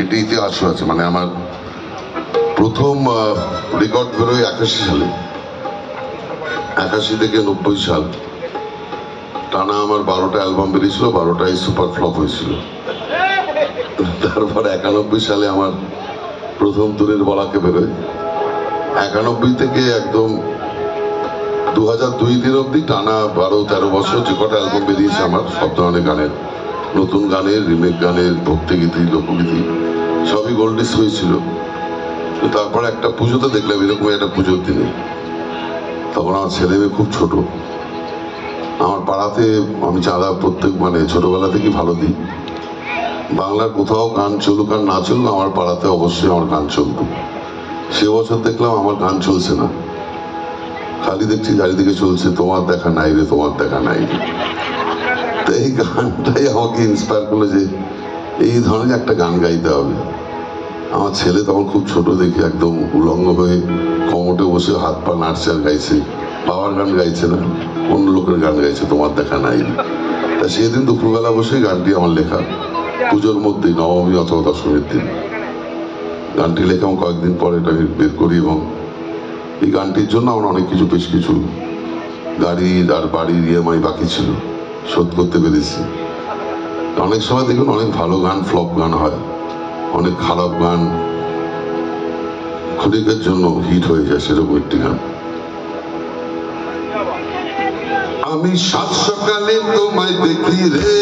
এটা ইতিহাস আছে। মানে আমার প্রথম রেকর্ড বেরোয় 81 সালে, 81 থেকে 90 সাল টানা আমার 12টা অ্যালবাম বেরিয়েছিল, 12টাই সুপার ফ্লপ হয়েছিল। তারপর 91 সালে আমার প্রথম দূরের বলাকে বেরোয়। 91 থেকে একদম 2002 অব্দি টানা 12-13 বছর যে কটা অ্যালবাম বেরিয়েছে আমার, সব ধরনের গানের, নতুন গানের, রিমেক গানের, ভক্তিগীতি, লোকগীতি, সবই গোল্ডিস হয়েছিল। তারপর একটা পুজোতে দেখলাম এরকম একটা পুজোর দিনে, তখন আমার ছেলে মেয়ে খুব ছোট। আমার পাড়াতে আমি চাঁদা প্রত্যেক মানে ছোটবেলা থেকেই ভালো দিই। বাংলার কোথাও গান চলুক আর না চলুক, আমার পাড়াতে অবশ্যই আমার গান চলতো। সে বছর দেখলাম আমার গান চলছে না, খালি দেখছি চারিদিকে চলছে তোমার দেখা নাই রে, তোমার দেখা নাই রে। তো এই গানটাই আমাকে ইন্সপায়ার করলো যে এই ধরনের একটা গান গাইতে হবে। আমার ছেলে তখন খুব ছোট দেখে একদম উলঙ্গ হয়ে কমোটে বসে হাত পা নাড়ছে আর গাইছে, বাবার গান গাইছে না, অন্য লোকের গান গাইছে, তোমার দেখা নাই। তা সেদিন দুপুরবেলা বসে গানটি আমার লেখা, পুজোর মধ্যেই, নবমী অথবা দশমীর দিন গানটি লেখা। আমি কয়েকদিন পরে এটা বের করি এবং এই গানটির জন্য আমার অনেক কিছু, বেশ কিছু গাড়ি আর বাড়ির EMI বাকি ছিল, শোধ করতে পেরেছি। অনেক সময় দেখুন অনেক ভালো গান ফ্লপ গান হয়, অনেক খারাপ গান ক্ষণিকের জন্য হিট হয়ে যায়, সেরকম একটি গান। আমি সাত সকালে তোমায় দেখি রে,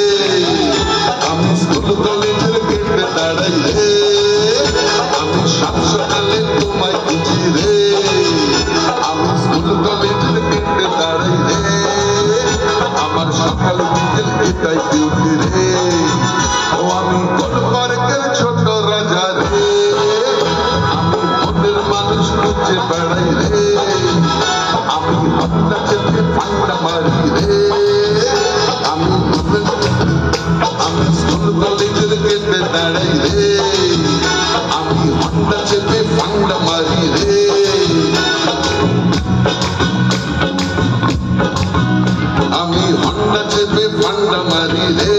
আমি স্কুল কলেজের গেটে দাঁড়াই রে, আমি সাত সকালে তোমায় খুঁজি রে, আমি স্কুল কলেজের গেটে দাঁড়াই রে, আমার সকাল বিকেল এটাই ডিউটি রে, ও আমি কলপার্কের ছোট রাজা রে, আমি মনের মানুষ খুঁজে বেড়াই রে, আমি হন্ডা চেপে পান্ডা মারি রে, আমি স্কুল কলেজের গেটে দাঁড়াই রে, আমি হন্ডা চেপে পান্ডা মারি রে, আমি হন্ডা চেপে পান্ডা মারি রে,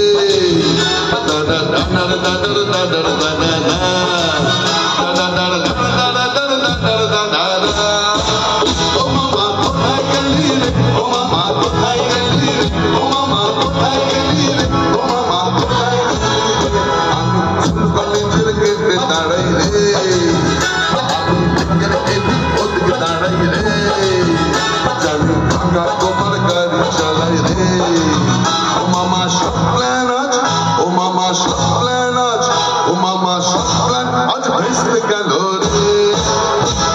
দাদা দাদার দাদার দাদার দাদা দাদা দাদার দাদার দাদার দাদার দাদা। ও মামা কোথায় গেলি রে, ও মামা কোথায় গেলি রে, ও মামা কোথায় গেলি রে, ও মামা কোথায় গেলি রে, আমি স্কুল কলেজের গেটে দাঁড়াই রে, আমি এদিক ওদিক দাঁড়াই রে, জানি ভাঙা তোমার গাড়ি চালাই রে, ও মামা সব প্ল্যান আজ, ও মামা সব প্ল্যান আজ, ও মামা সব প্ল্যান আজ ভেস্তে গেল রে,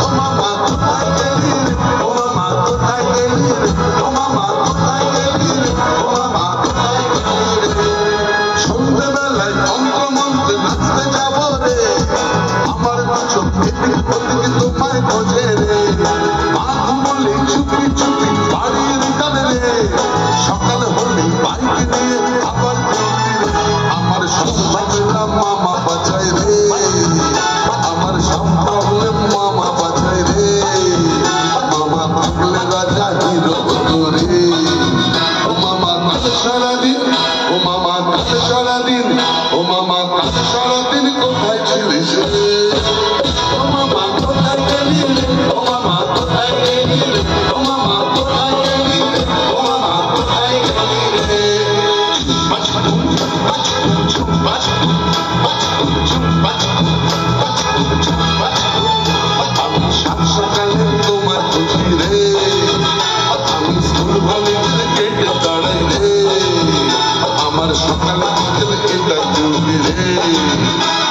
ও মামা কোথায় গেলি রে, ও মামা কোথায় গেলি রে, ও মামা কোথায় গেলি রে, ও মামা কোথায় গেলি রে, সন্ধ্যেবেলায় তন্ত্র মন্ত্রে নাচতে যাব রে, আমার চোখ এদিক ওদিক তোমায় খোঁজে রে, মা ঘুমলে চুপি চুপি বাড়ির গানে রে, সকাল হলে বাইক নিয়ে আবার আমার সব ঝামেলা মামা বাঁচাই রে, আমার সব প্রবলেম মামা বাঁচাই রে, মামা থাকলে রাজা হিরো হতো রে, ও মামা কাল সারাদিন, ও মামা কাল সারাদিন, ও মামা কাল সারাদিন কোথায় ছিলিস রে, ও মামা কোথায় গেলি রে, ও মামা কোথায় গেলি রে, ও মামা কোথায় গেলি রে, ও মামা কোথায় গেলি রে, আমি সাত সকালে তোমার খুঁজি রে, আমি স্কুল কলেজের গেটে দাঁড়াই রে, আমার সকালে বিকেল এটা ডিউটি রে,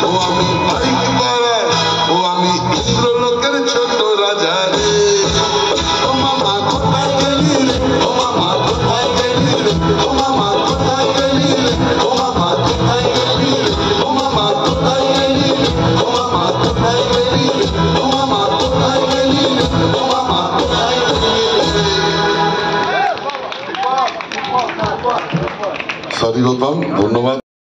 ও আমি বাইক বাড়াই, ও আমি ইন্দ্রলোকের ছোট রাজা রে, ও মামা কোথায় গেলি রে, ও মামা কোথায় গেলি রে, ও মামা কোথায় গেলি রে, ও মামা কোথায় গেলি রে, ও মামা কোথায় গেলি রে, ও মামা কোথায় গেলি রে, ও মামা কোথায় গেলি রে, ও মামা কোথায় গেলি রে। সরি রতন, ধন্যবাদ।